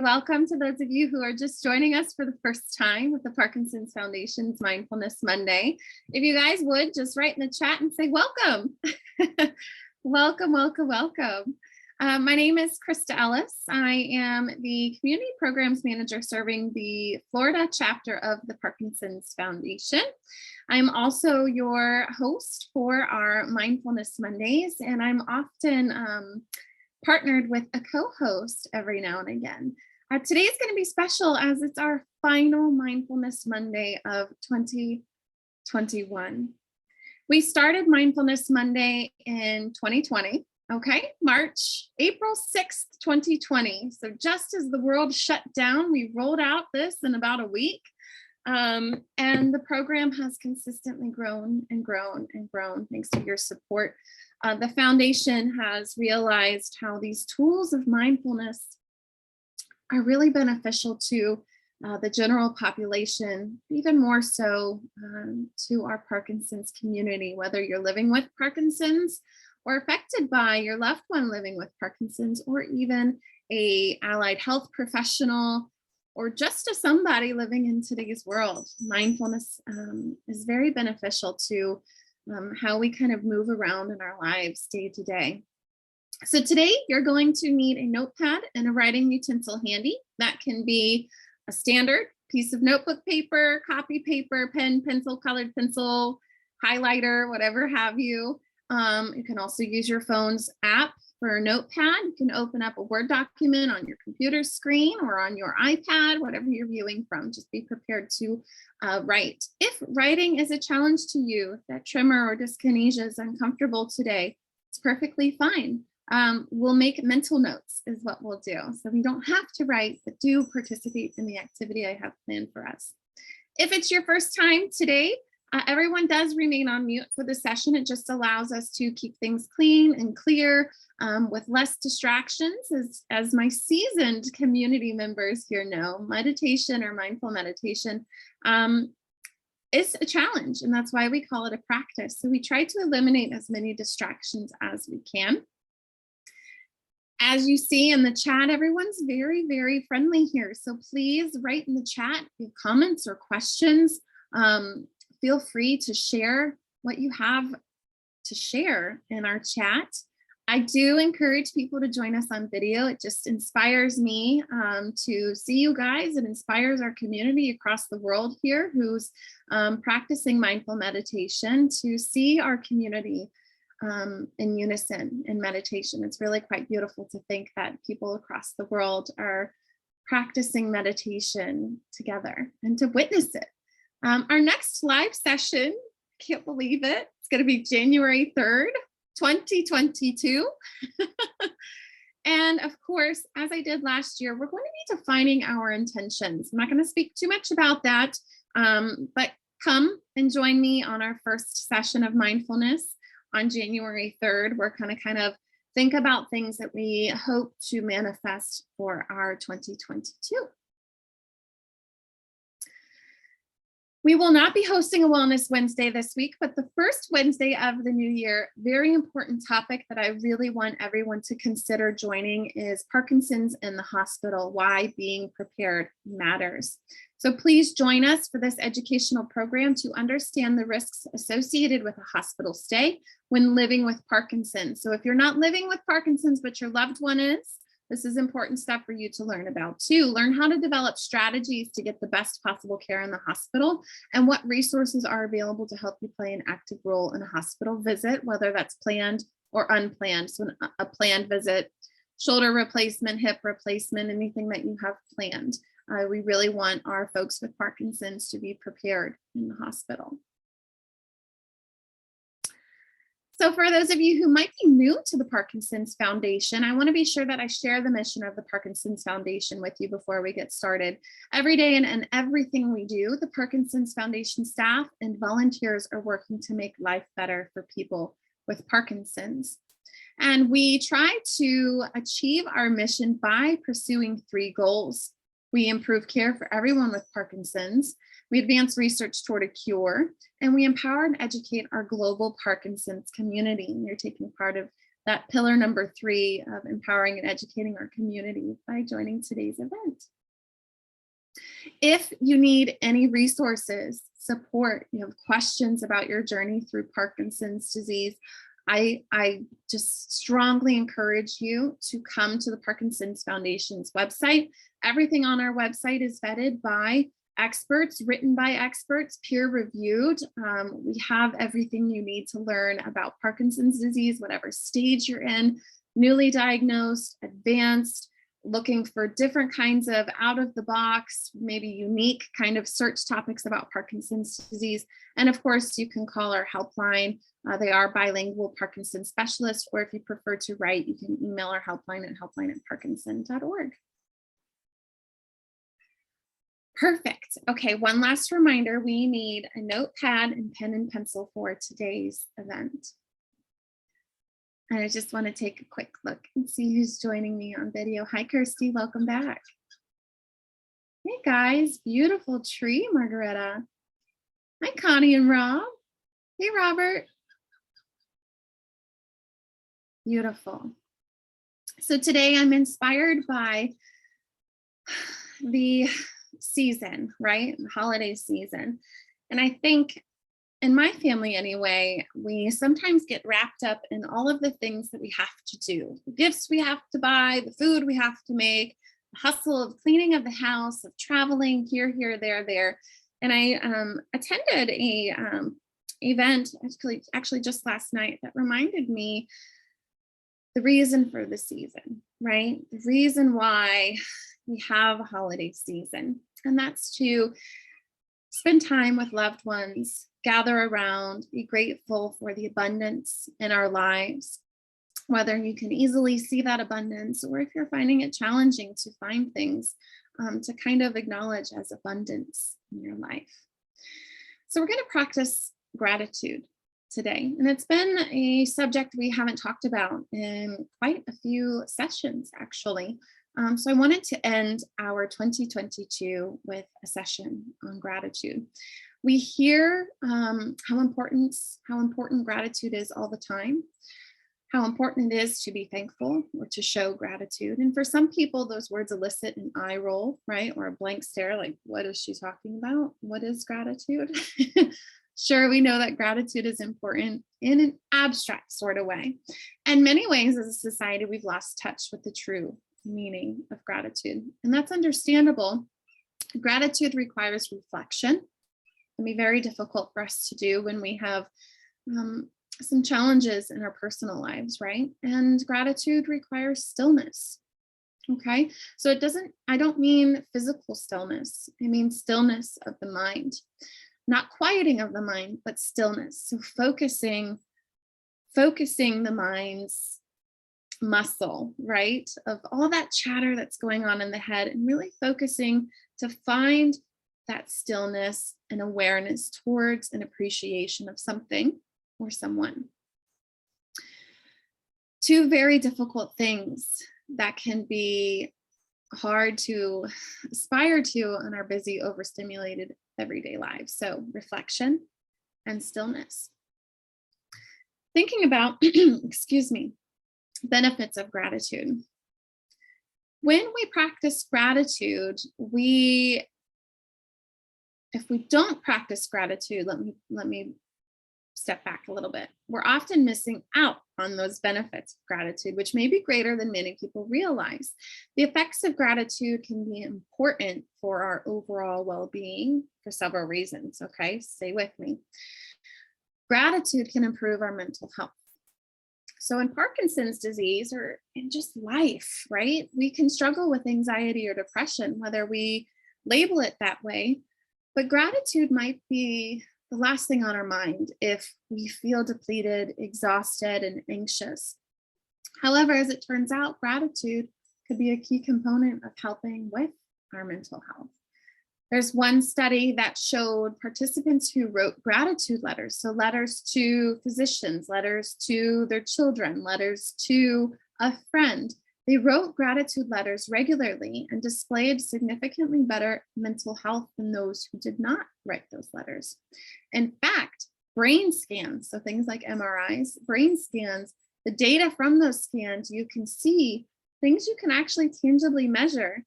Welcome to those of you who are just joining us for the first time with the Parkinson's Foundation's Mindfulness Monday. If you guys would just write in the chat and say welcome. Welcome, welcome, welcome. My name is Crista Ellis. I am the Community Programs Manager serving the Florida chapter of the Parkinson's Foundation. I'm also your host for our Mindfulness Mondays, and I'm often partnered with a co-host every now and again. Today is going to be special as it's our final Mindfulness Monday of 2021. We started Mindfulness Monday in 2020, okay? April 6th, 2020. So just as the world shut down, we rolled out this in about a week. And the program has consistently grown and grown and grown thanks to your support. The foundation has realized how these tools of mindfulness are really beneficial to the general population, even more so to our Parkinson's community, whether you're living with Parkinson's or affected by your loved one living with Parkinson's, or even a allied health professional, or just as somebody living in today's world. Mindfulness is very beneficial to how we kind of move around in our lives day to day. So today you're going to need a notepad and a writing utensil handy. That can be a standard piece of notebook paper, copy paper, pen, pencil, colored pencil, highlighter, whatever have you. You can also use your phone's app for a notepad. You can open up a Word document on your computer screen or on your iPad, whatever you're viewing from. Just be prepared to write. If writing is a challenge to you, if that tremor or dyskinesia is uncomfortable today, it's perfectly fine. We'll make mental notes is what we'll do. So we don't have to write, but do participate in the activity I have planned for us. If it's your first time today, everyone does remain on mute for the session. It just allows us to keep things clean and clear with less distractions. As my seasoned community members here know, meditation or mindful meditation is a challenge, and that's why we call it a practice. So we try to eliminate as many distractions as we can. As you see in the chat, everyone's very, very friendly here. So please write in the chat your comments or questions. Feel free to share what you have to share in our chat. I do encourage people to join us on video. It just inspires me to see you guys. It inspires our community across the world here who's practicing mindful meditation to see our community in unison in meditation. It's really quite beautiful to think that people across the world are practicing meditation together and to witness it. Our next live session, can't believe it, it's going to be January 3rd, 2022. And of course, as I did last year, we're going to be defining our intentions. I'm not going to speak too much about that, but come and join me on our first session of mindfulness on January 3rd. We're going to kind of think about things that we hope to manifest for our 2022. We will not be hosting a Wellness Wednesday this week, but the first Wednesday of the new year, very important topic that I really want everyone to consider joining is Parkinson's in the hospital, why being prepared matters. So please join us for this educational program to understand the risks associated with a hospital stay when living with Parkinson's. So if you're not living with Parkinson's, but your loved one is, this is important stuff for you to learn about too. Learn how to develop strategies to get the best possible care in the hospital and what resources are available to help you play an active role in a hospital visit, whether that's planned or unplanned. So a planned visit, shoulder replacement, hip replacement, anything that you have planned. We really want our folks with Parkinson's to be prepared in the hospital. So for those of you who might be new to the Parkinson's Foundation, I want to be sure that I share the mission of the Parkinson's Foundation with you before we get started. Every day and everything we do, the Parkinson's Foundation staff and volunteers are working to make life better for people with Parkinson's. And we try to achieve our mission by pursuing 3 goals. We improve care for everyone with Parkinson's. We advance research toward a cure, and we empower and educate our global Parkinson's community. You're taking part of that pillar number 3 of empowering and educating our community by joining today's event. If you need any resources, support, you have questions about your journey through Parkinson's disease, I just strongly encourage you to come to the Parkinson's Foundation's website. Everything on our website is vetted by experts, written by experts, peer reviewed. We have everything you need to learn about Parkinson's disease, whatever stage you're in, newly diagnosed, advanced, looking for different kinds of out of the box, maybe unique kind of search topics about Parkinson's disease. And of course, you can call our helpline. They are bilingual Parkinson's specialists, or if you prefer to write, you can email our helpline at helpline@parkinson.org. Perfect. Okay, one last reminder, we need a notepad and pen and pencil for today's event. And I just want to take a quick look and see who's joining me on video. Hi, Kirsty, welcome back. Hey guys, beautiful tree, Margaretta. Hi, Connie and Rob. Hey, Robert. Beautiful. So today I'm inspired by the season, right? The holiday season. And I think in my family anyway, we sometimes get wrapped up in all of the things that we have to do, the gifts we have to buy, the food we have to make, the hustle of cleaning of the house, of traveling here, there. And I attended a event actually just last night that reminded me the reason for the season, right? The reason why we have a holiday season, and that's to spend time with loved ones, gather around, be grateful for the abundance in our lives, whether you can easily see that abundance or if you're finding it challenging to find things to kind of acknowledge as abundance in your life. So we're going to practice gratitude today, and it's been a subject we haven't talked about in quite a few sessions, actually. So I wanted to end our 2022 with a session on gratitude. We hear how important gratitude is all the time, how important it is to be thankful or to show gratitude. And for some people, those words elicit an eye roll, right? Or a blank stare, like, what is she talking about? What is gratitude? Sure, we know that gratitude is important in an abstract sort of way. In many ways, as a society, we've lost touch with the true meaning of gratitude. And that's understandable. Gratitude requires reflection. It can be very difficult for us to do when we have some challenges in our personal lives, right? And gratitude requires stillness. Okay, so I don't mean physical stillness. I mean stillness of the mind, not quieting of the mind, but stillness. So focusing the mind's muscle, right, of all that chatter that's going on in the head, and really focusing to find that stillness and awareness towards an appreciation of something or someone. Two very difficult things that can be hard to aspire to in our busy, overstimulated everyday lives. So reflection and stillness. Thinking about, excuse me, benefits of gratitude. When we practice gratitude, if we don't practice gratitude, let me step back a little bit. We're often missing out on those benefits of gratitude, which may be greater than many people realize. The effects of gratitude can be important for our overall well-being for several reasons. Okay, stay with me. Gratitude can improve our mental health. So in Parkinson's disease, or in just life, right, we can struggle with anxiety or depression, whether we label it that way, but gratitude might be the last thing on our mind if we feel depleted, exhausted, and anxious. However, as it turns out, gratitude could be a key component of helping with our mental health. There's one study that showed participants who wrote gratitude letters, so letters to physicians, letters to their children, letters to a friend. They wrote gratitude letters regularly and displayed significantly better mental health than those who did not write those letters. In fact, brain scans, so things like MRIs, brain scans The data from those scans, you can see things you can actually tangibly measure,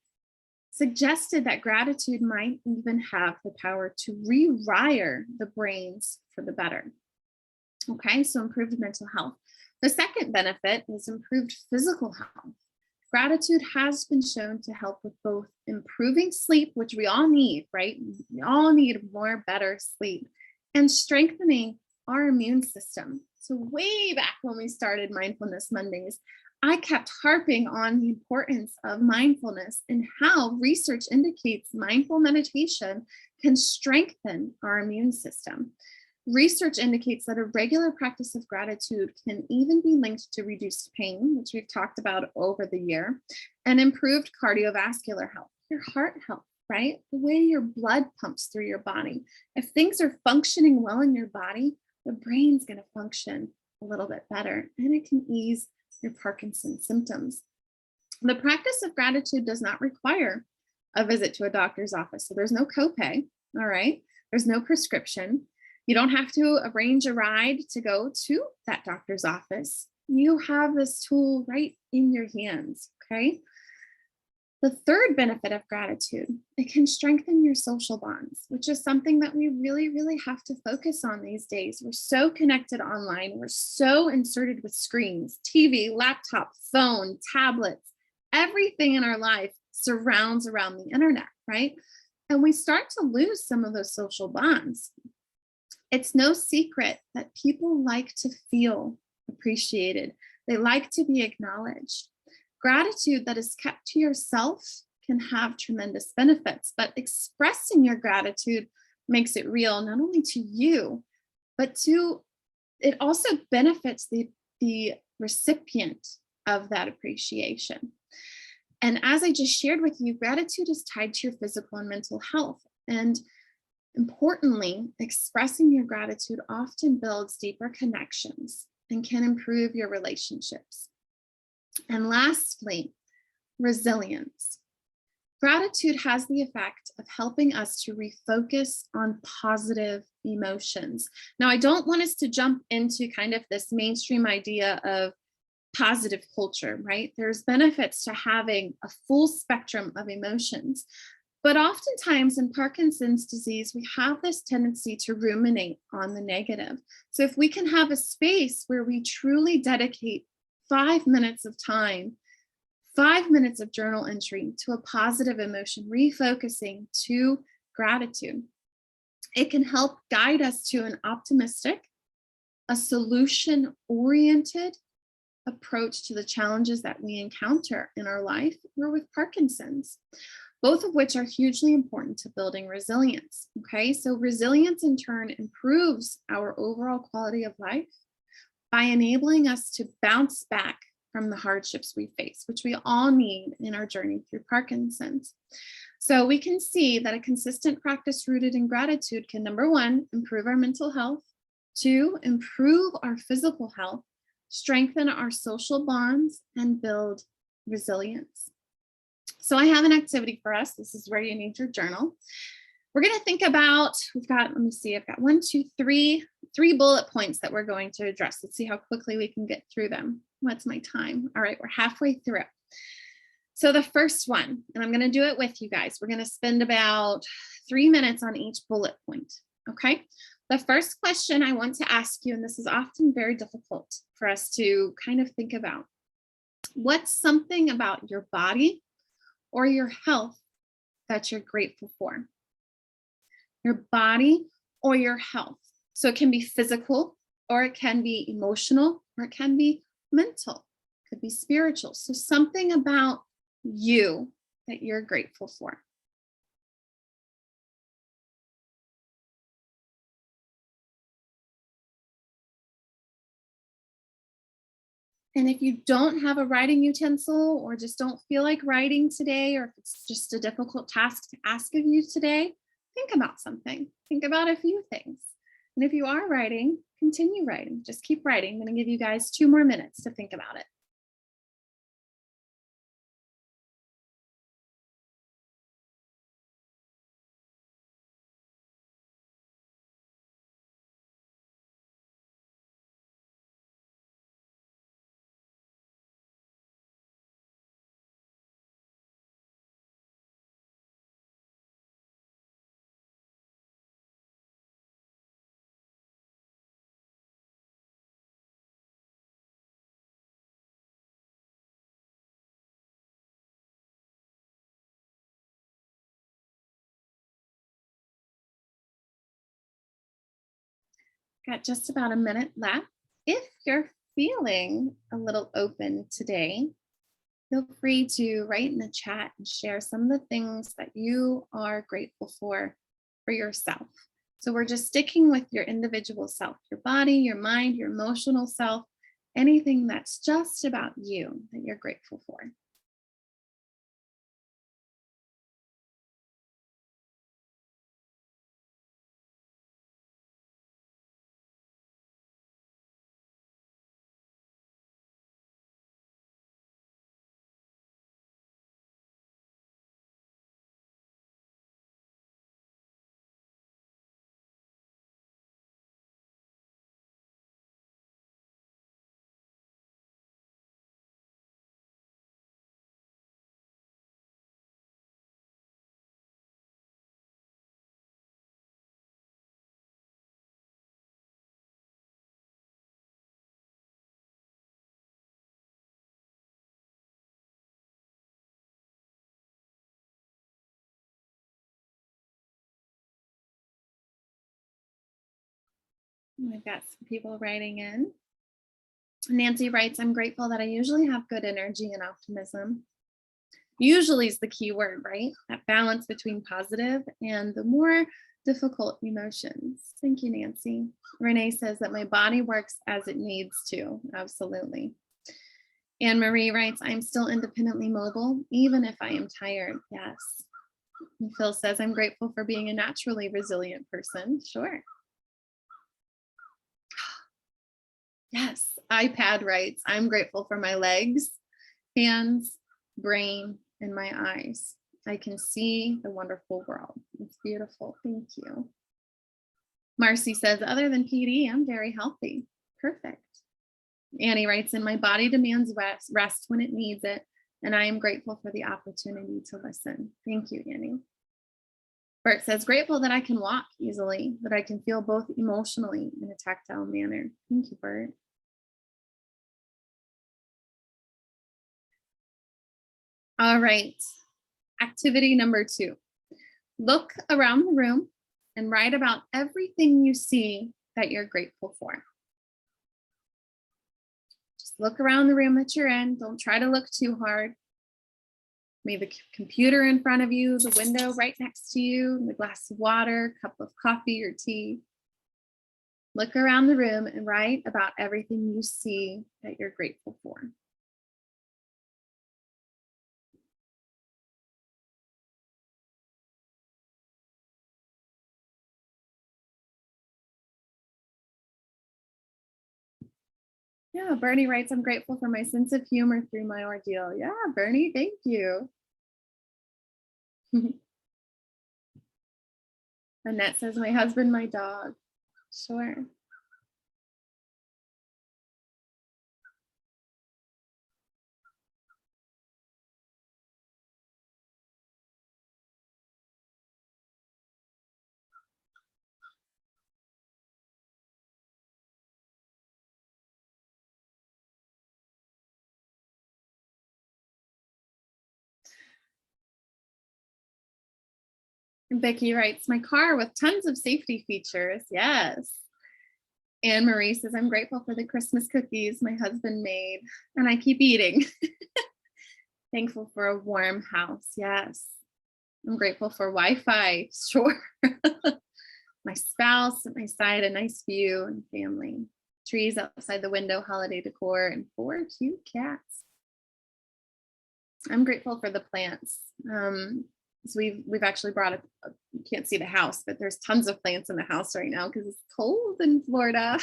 suggested that gratitude might even have the power to rewire the brains for the better. Okay, so improved mental health. The second benefit is improved physical health. Gratitude has been shown to help with both improving sleep, which we all need, right? We all need more, better sleep, and strengthening our immune system. So, way back when we started Mindfulness Mondays, I kept harping on the importance of mindfulness and how research indicates mindful meditation can strengthen our immune system. Research indicates that a regular practice of gratitude can even be linked to reduced pain, which we've talked about over the year, and improved cardiovascular health, your heart health, right? The way your blood pumps through your body. If things are functioning well in your body, the brain's going to function a little bit better, and it can ease your Parkinson symptoms. The practice of gratitude does not require a visit to a doctor's office. So there's no copay, all right? There's no prescription. You don't have to arrange a ride to go to that doctor's office. You have this tool right in your hands, okay? The third benefit of gratitude, it can strengthen your social bonds, which is something that we really, really have to focus on these days. We're so connected online. We're so inserted with screens, TV, laptop, phone, tablets. Everything in our life surrounds around the internet, right? And we start to lose some of those social bonds. It's no secret that people like to feel appreciated. They like to be acknowledged. Gratitude that is kept to yourself can have tremendous benefits, but expressing your gratitude makes it real, not only to you, but it also benefits the recipient of that appreciation. And as I just shared with you, gratitude is tied to your physical and mental health. And importantly, expressing your gratitude often builds deeper connections and can improve your relationships. And lastly, resilience. Gratitude has the effect of helping us to refocus on positive emotions. Now, I don't want us to jump into kind of this mainstream idea of positive culture, right? There's benefits to having a full spectrum of emotions. But oftentimes in Parkinson's disease, we have this tendency to ruminate on the negative. So if we can have a space where we truly dedicate 5 minutes of time, 5 minutes of journal entry to a positive emotion, refocusing to gratitude, it can help guide us to an optimistic, a solution-oriented approach to the challenges that we encounter in our life or with Parkinson's, both of which are hugely important to building resilience. Okay, so resilience in turn improves our overall quality of life by enabling us to bounce back from the hardships we face, which we all need in our journey through Parkinson's. So we can see that a consistent practice rooted in gratitude can, number one, improve our mental health, two, improve our physical health, strengthen our social bonds, and build resilience. So I have an activity for us. This is where you need your journal. We're going to think about, let me see, I've got three bullet points that we're going to address. Let's see how quickly we can get through them. What's my time? All right, we're halfway through. So the first one, and I'm going to do it with you guys. We're going to spend about 3 minutes on each bullet point. Okay. The first question I want to ask you, and this is often very difficult for us to kind of think about, what's something about your body or your health that you're grateful for? Your body or your health. So it can be physical, or it can be emotional, or it can be mental, it could be spiritual. So something about you that you're grateful for. And if you don't have a writing utensil or just don't feel like writing today, or if it's just a difficult task to ask of you today, think about something. Think about a few things. And if you are writing, continue writing. Just keep writing. I'm going to give you guys 2 more minutes to think about it. Got just about a minute left. If you're feeling a little open today, feel free to write in the chat and share some of the things that you are grateful for yourself. So we're just sticking with your individual self, your body, your mind, your emotional self, anything that's just about you that you're grateful for. I've got some people writing in. Nancy writes, I'm grateful that I usually have good energy and optimism. Usually is the key word, right? That balance between positive and the more difficult emotions. Thank you, Nancy. Renee says that my body works as it needs to. Absolutely. Anne Marie writes, I'm still independently mobile, even if I am tired. Yes. And Phil says, I'm grateful for being a naturally resilient person. Sure. Yes. iPad writes, I'm grateful for my legs, hands, brain, and my eyes. I can see the wonderful world. It's beautiful. Thank you. Marcy says, other than PD, I'm very healthy. Perfect. Annie writes in, my body demands rest when it needs it, and I am grateful for the opportunity to listen. Thank you, Annie. Bert says, grateful that I can walk easily, that I can feel both emotionally in a tactile manner. Thank you, Bert. All right. Activity number 2. Look around the room and write about everything you see that you're grateful for. Just look around the room that you're in. Don't try to look too hard. Maybe the computer in front of you, the window right next to you, the glass of water, cup of coffee or tea. Look around the room and write about everything you see that you're grateful for. Yeah, Bernie writes, I'm grateful for my sense of humor through my ordeal. Yeah, Bernie, thank you. Annette says, my husband, my dog. Sure. Becky writes, my car with tons of safety features. Yes. Anne Marie says, I'm grateful for the Christmas cookies my husband made, and I keep eating. Thankful for a warm house. Yes. I'm grateful for Wi-Fi. Sure. My spouse at my side, a nice view, and family. Trees outside the window, holiday decor, and 4 cute cats. I'm grateful for the plants. So we've actually brought you can't see the house, but there's tons of plants in the house right now because it's cold in Florida.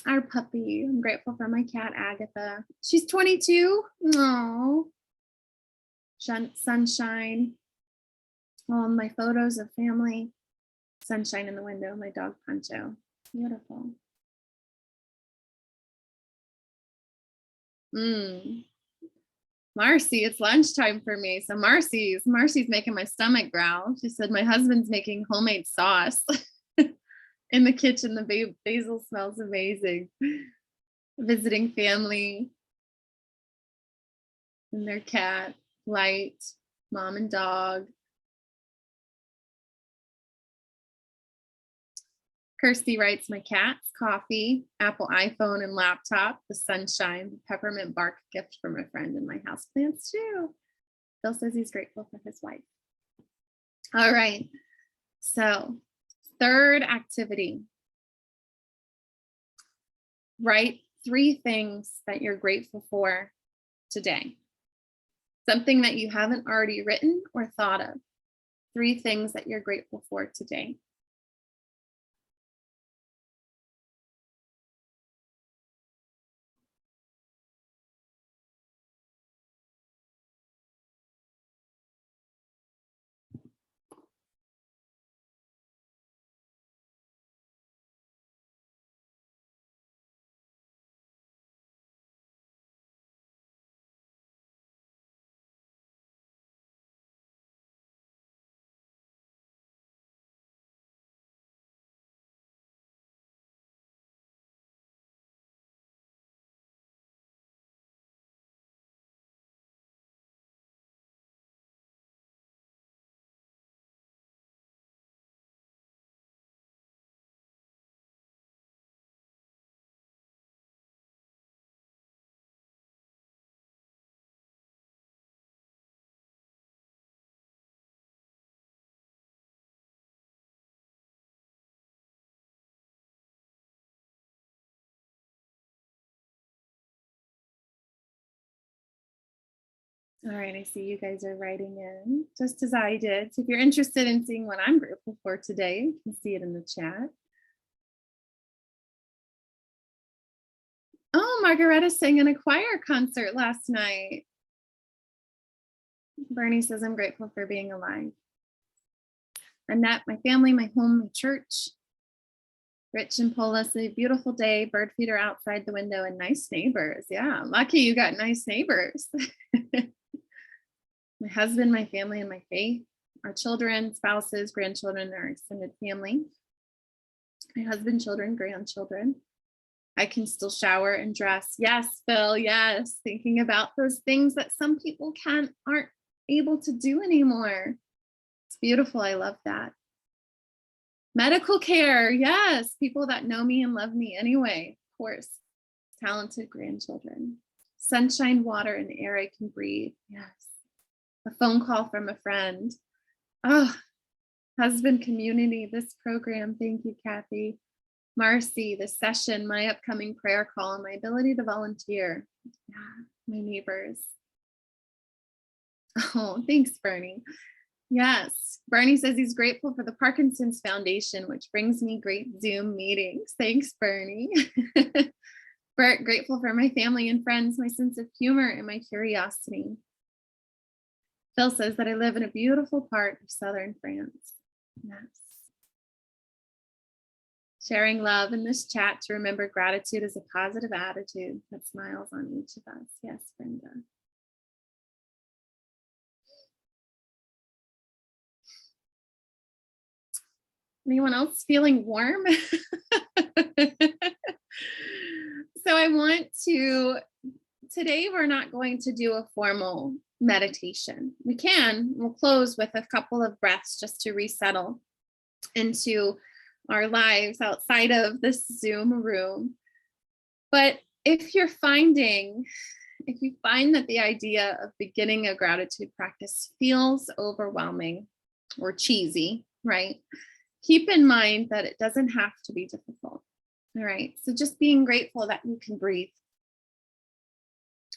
Our puppy. I'm grateful for my cat, Agatha. She's 22. Oh, sunshine. All my photos of family. Sunshine in the window. My dog, Poncho. Beautiful. Marcy, it's lunchtime for me. So Marcy's making my stomach growl. She said, my husband's making homemade sauce in the kitchen. The basil smells amazing. Visiting family and their cat, Light, mom and dog. Kirsty writes, my cats, coffee, Apple iPhone and laptop, the sunshine, the peppermint bark gift from a friend, and my houseplants too. Phil says he's grateful for his wife. All right. So, third activity. Write 3 things that you're grateful for today. Something that you haven't already written or thought of. 3 things that you're grateful for today. All right, I see you guys are writing in just as I did. So if you're interested in seeing what I'm grateful for today, you can see it in the chat. Oh, Margaretta sang in a choir concert last night. Bernie says, I'm grateful for being alive. Annette, my family, my home, my church. Rich and Paula say, beautiful day, bird feeder outside the window, and nice neighbors. Yeah, lucky you got nice neighbors. My husband, my family, and my faith, our children, spouses, grandchildren, our extended family, my husband, children, grandchildren. I can still shower and dress. Yes, Phil, yes. Thinking about those things that some people aren't able to do anymore. It's beautiful. I love that. Medical care. Yes. People that know me and love me anyway, of course. Talented grandchildren. Sunshine, water, and air I can breathe. Yes. A phone call from a friend. Oh, husband community, this program. Thank you, Kathy. Marcy, the session, my upcoming prayer call, and my ability to volunteer. Yeah, my neighbors. Oh, thanks, Bernie. Yes, Bernie says he's grateful for the Parkinson's Foundation, which brings me great Zoom meetings. Thanks, Bernie. Bert, grateful for my family and friends, my sense of humor, and my curiosity. Phil says that I live in a beautiful part of southern France. Yes. Sharing love in this chat to remember gratitude is a positive attitude that smiles on each of us. Yes, Brenda. Anyone else feeling warm? So I want to, today we're not going to do a formal meditation. We'll close with a couple of breaths just to resettle into our lives outside of this Zoom room. But if you find that the idea of beginning a gratitude practice feels overwhelming or cheesy, right? Keep in mind that it doesn't have to be difficult. All right. So just being grateful that you can breathe.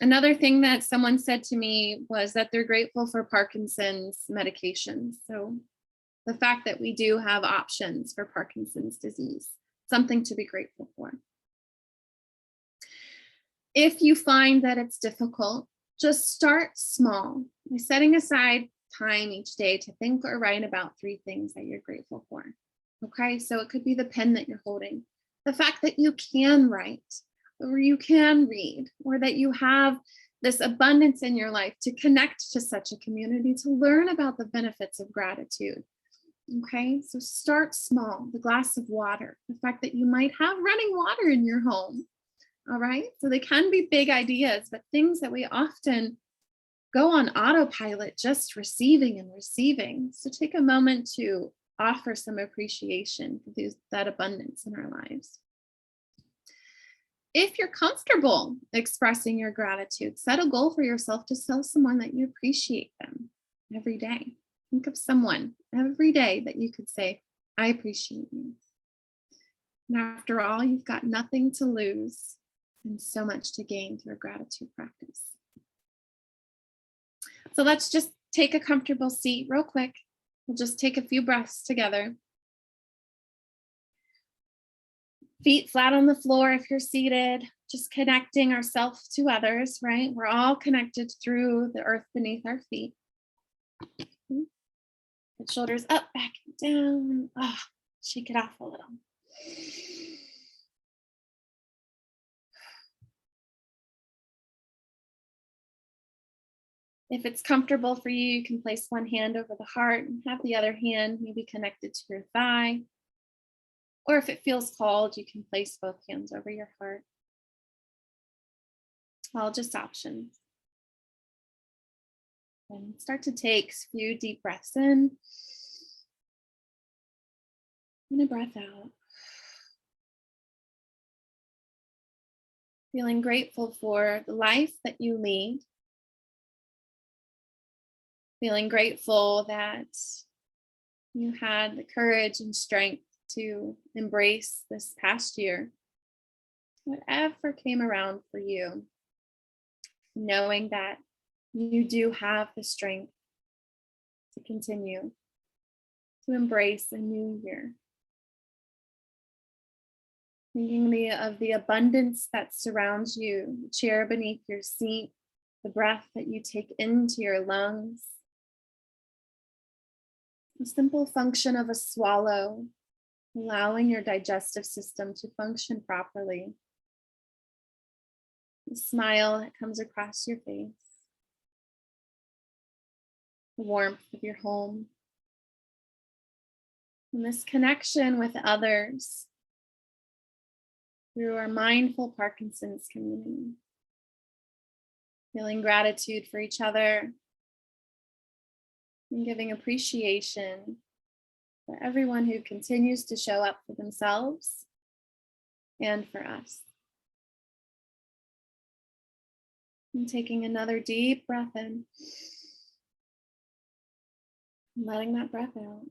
Another thing that someone said to me was that they're grateful for Parkinson's medications. So the fact that we do have options for Parkinson's disease, something to be grateful for. If you find that it's difficult, just start small by setting aside time each day to think or write about 3 things that you're grateful for. Okay, so it could be the pen that you're holding, the fact that you can write, or you can read, or that you have this abundance in your life to connect to such a community, to learn about the benefits of gratitude. Okay, so start small, the glass of water, the fact that you might have running water in your home. All right, so they can be big ideas, but things that we often go on autopilot, just receiving and receiving. So take a moment to offer some appreciation for that abundance in our lives. If you're comfortable expressing your gratitude, set a goal for yourself to tell someone that you appreciate them every day. Think of someone every day that you could say, I appreciate you. And after all, you've got nothing to lose and so much to gain through a gratitude practice. So let's just take a comfortable seat real quick. We'll just take a few breaths together. Feet flat on the floor if you're seated, just connecting ourselves to others, right? We're all connected through the earth beneath our feet. Put shoulders up, back, and down. Oh, shake it off a little. If it's comfortable for you, you can place one hand over the heart and have the other hand maybe connected to your thigh. Or if it feels called, you can place both hands over your heart. All just options. And start to take a few deep breaths in and a breath out. Feeling grateful for the life that you lead. Feeling grateful that you had the courage and strength to embrace this past year, whatever came around for you, knowing that you do have the strength to continue to embrace a new year. Thinking of the abundance that surrounds you, the chair beneath your seat, the breath that you take into your lungs, the simple function of a swallow, allowing your digestive system to function properly. The smile that comes across your face. The warmth of your home. And this connection with others through our mindful Parkinson's community. Feeling gratitude for each other and giving appreciation for everyone who continues to show up for themselves and for us. And taking another deep breath in, and letting that breath out.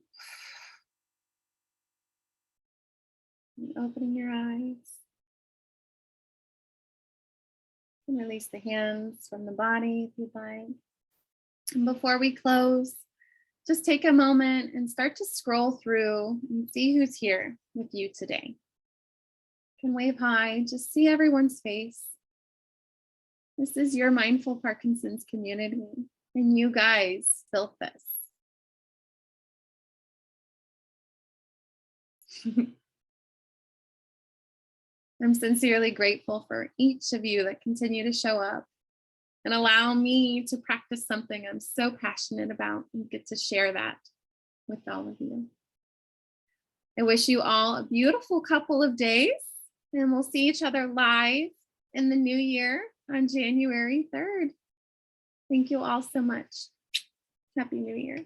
And opening your eyes. And release the hands from the body if you'd like. And before we close, just take a moment and start to scroll through and see who's here with you today. You can wave hi, just see everyone's face. This is your mindful Parkinson's community, and you guys built this. I'm sincerely grateful for each of you that continue to show up and allow me to practice something I'm so passionate about and get to share that with all of you. I wish you all a beautiful couple of days, and we'll see each other live in the new year on January 3rd. Thank you all so much. Happy New Year.